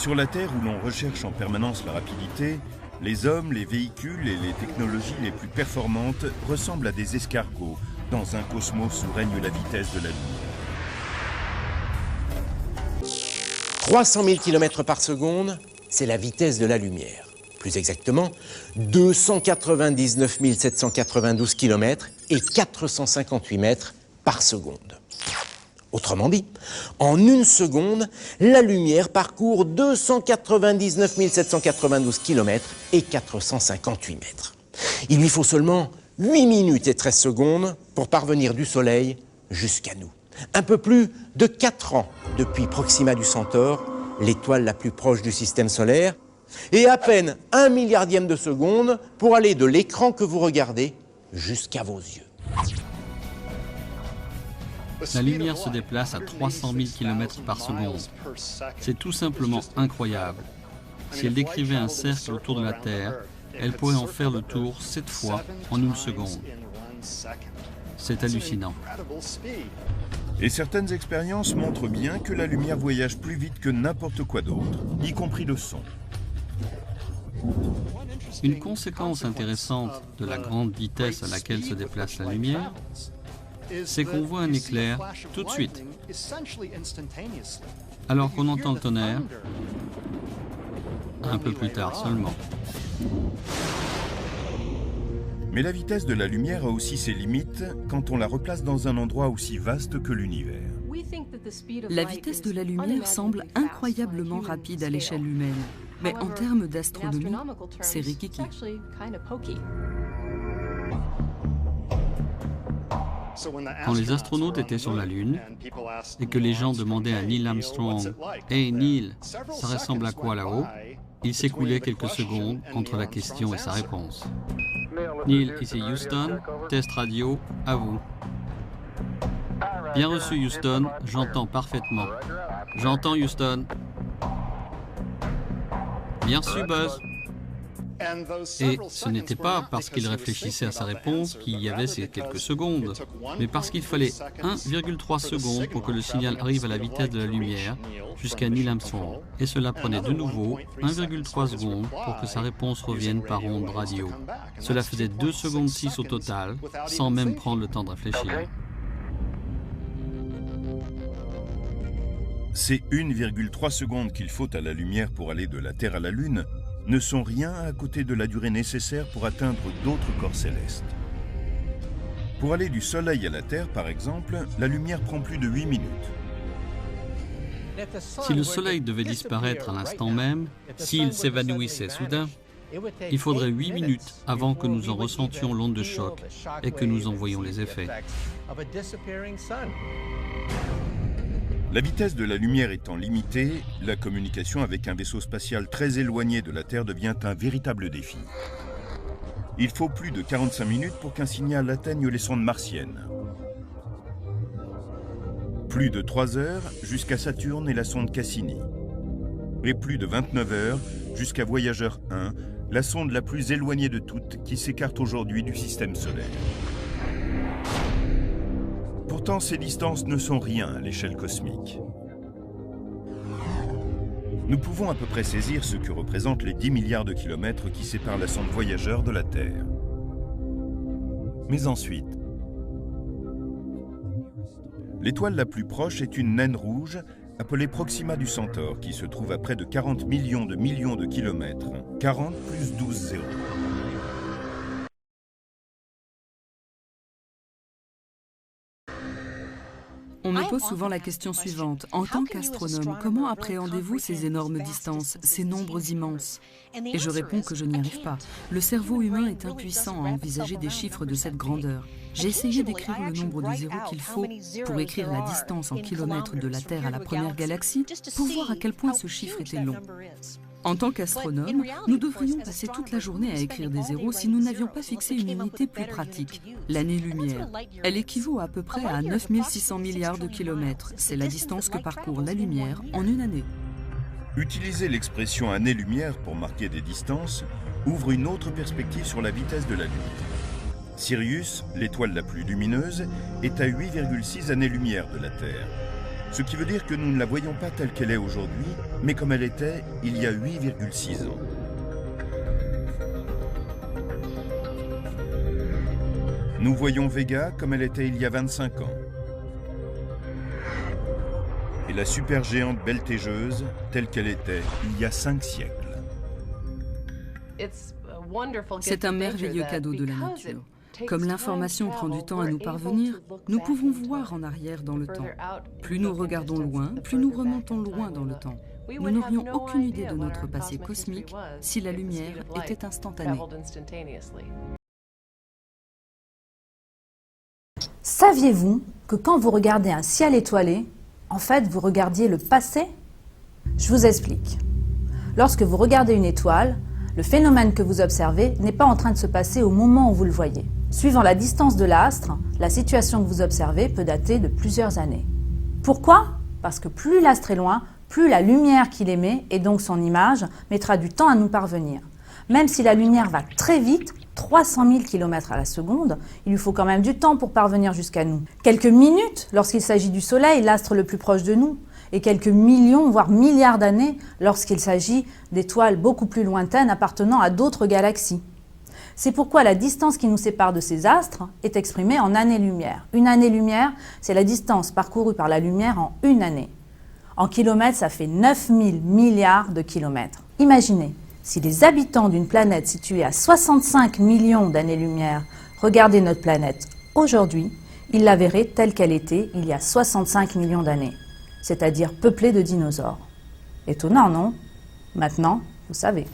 Sur la Terre, où l'on recherche en permanence la rapidité, les hommes, les véhicules et les technologies les plus performantes ressemblent à des escargots dans un cosmos où règne la vitesse de la lumière. 300 000 km par seconde, c'est la vitesse de la lumière. Plus exactement, 299 792 km et 458 mètres par seconde. Autrement dit, en une seconde, la lumière parcourt 299 792 km et 458 mètres. Il lui faut seulement 8 minutes et 13 secondes pour parvenir du Soleil jusqu'à nous. Un peu plus de 4 ans depuis Proxima du Centaure, l'étoile la plus proche du système solaire, et à peine 1 milliardième de seconde pour aller de l'écran que vous regardez jusqu'à vos yeux. La lumière se déplace à 300 000 km par seconde. C'est tout simplement incroyable. Si elle décrivait un cercle autour de la Terre, elle pourrait en faire le tour 7 fois en une seconde. C'est hallucinant. Et certaines expériences montrent bien que la lumière voyage plus vite que n'importe quoi d'autre, y compris le son. Une conséquence intéressante de la grande vitesse à laquelle se déplace la lumière, c'est qu'on voit un éclair tout de suite, alors qu'on entend le tonnerre un peu plus tard seulement. Mais la vitesse de la lumière a aussi ses limites quand on la replace dans un endroit aussi vaste que l'univers. La vitesse de la lumière semble incroyablement rapide à l'échelle humaine, mais en termes d'astronomie, c'est rikiki. Quand les astronautes étaient sur la Lune et que les gens demandaient à Neil Armstrong « Hey Neil, ça ressemble à quoi là-haut ?» il s'écoulait quelques secondes entre la question et sa réponse. Neil, ici Houston, test radio, à vous. Bien reçu Houston, j'entends parfaitement. J'entends Houston. Bien reçu Buzz. Et ce n'était pas parce qu'il réfléchissait à sa réponse qu'il y avait ces quelques secondes, mais parce qu'il fallait 1,3 secondes pour que le signal arrive à la vitesse de la lumière jusqu'à Neil Armstrong. Et cela prenait de nouveau 1,3 secondes pour que sa réponse revienne par onde radio. Cela faisait 2 secondes 6 au total, sans même prendre le temps de réfléchir. Ces 1,3 secondes qu'il faut à la lumière pour aller de la Terre à la Lune ne sont rien à côté de la durée nécessaire pour atteindre d'autres corps célestes. Pour aller du Soleil à la Terre, par exemple, la lumière prend plus de 8 minutes. Si le Soleil devait disparaître à l'instant même, s'il s'évanouissait soudain, il faudrait 8 minutes avant que nous en ressentions l'onde de choc et que nous en voyions les effets. La vitesse de la lumière étant limitée, la communication avec un vaisseau spatial très éloigné de la Terre devient un véritable défi. Il faut plus de 45 minutes pour qu'un signal atteigne les sondes martiennes. Plus de 3 heures jusqu'à Saturne et la sonde Cassini. Et plus de 29 heures jusqu'à Voyager 1, la sonde la plus éloignée de toutes qui s'écarte aujourd'hui du système solaire. Pourtant, ces distances ne sont rien à l'échelle cosmique. Nous pouvons à peu près saisir ce que représentent les 10 milliards de kilomètres qui séparent la sonde Voyager de la Terre. Mais ensuite, l'étoile la plus proche est une naine rouge appelée Proxima du Centaure qui se trouve à près de 40 millions de kilomètres. 40 plus 12 zéros. On me pose souvent la question suivante. En tant qu'astronome, comment appréhendez-vous ces énormes distances, ces nombres immenses? Et je réponds que je n'y arrive pas. Le cerveau humain est impuissant à envisager des chiffres de cette grandeur. J'ai essayé d'écrire le nombre de zéros qu'il faut pour écrire la distance en kilomètres de la Terre à la première galaxie pour voir à quel point ce chiffre était long. En tant qu'astronome, nous devrions passer toute la journée à écrire des zéros si nous n'avions pas fixé une unité plus pratique, l'année-lumière. Elle équivaut à peu près à 9600 milliards de kilomètres. C'est la distance que parcourt la lumière en une année. Utiliser l'expression année-lumière pour marquer des distances ouvre une autre perspective sur la vitesse de la lumière. Sirius, l'étoile la plus lumineuse, est à 8,6 années-lumière de la Terre. Ce qui veut dire que nous ne la voyons pas telle qu'elle est aujourd'hui, mais comme elle était il y a 8,6 ans. Nous voyons Vega comme elle était il y a 25 ans. Et la supergéante Beltégeuse telle qu'elle était il y a 5 siècles. C'est un merveilleux cadeau de la nature. Comme l'information prend du temps à nous parvenir, nous pouvons voir en arrière dans le temps. Plus nous regardons loin, plus nous remontons loin dans le temps. Nous n'aurions aucune idée de notre passé cosmique si la lumière était instantanée. Saviez-vous que quand vous regardez un ciel étoilé, en fait, vous regardiez le passé? Je vous explique. Lorsque vous regardez une étoile, le phénomène que vous observez n'est pas en train de se passer au moment où vous le voyez. Suivant la distance de l'astre, la situation que vous observez peut dater de plusieurs années. Pourquoi? Parce que plus l'astre est loin, plus la lumière qu'il émet, et donc son image, mettra du temps à nous parvenir. Même si la lumière va très vite, 300 000 km à la seconde, il lui faut quand même du temps pour parvenir jusqu'à nous. Quelques minutes lorsqu'il s'agit du Soleil, l'astre le plus proche de nous, et quelques millions, voire milliards d'années lorsqu'il s'agit d'étoiles beaucoup plus lointaines appartenant à d'autres galaxies. C'est pourquoi la distance qui nous sépare de ces astres est exprimée en années-lumière. Une année-lumière, c'est la distance parcourue par la lumière en une année. En kilomètres, ça fait 9000 milliards de kilomètres. Imaginez, si les habitants d'une planète située à 65 millions d'années-lumière regardaient notre planète aujourd'hui, ils la verraient telle qu'elle était il y a 65 millions d'années, c'est-à-dire peuplée de dinosaures. Étonnant, non? Maintenant, vous savez.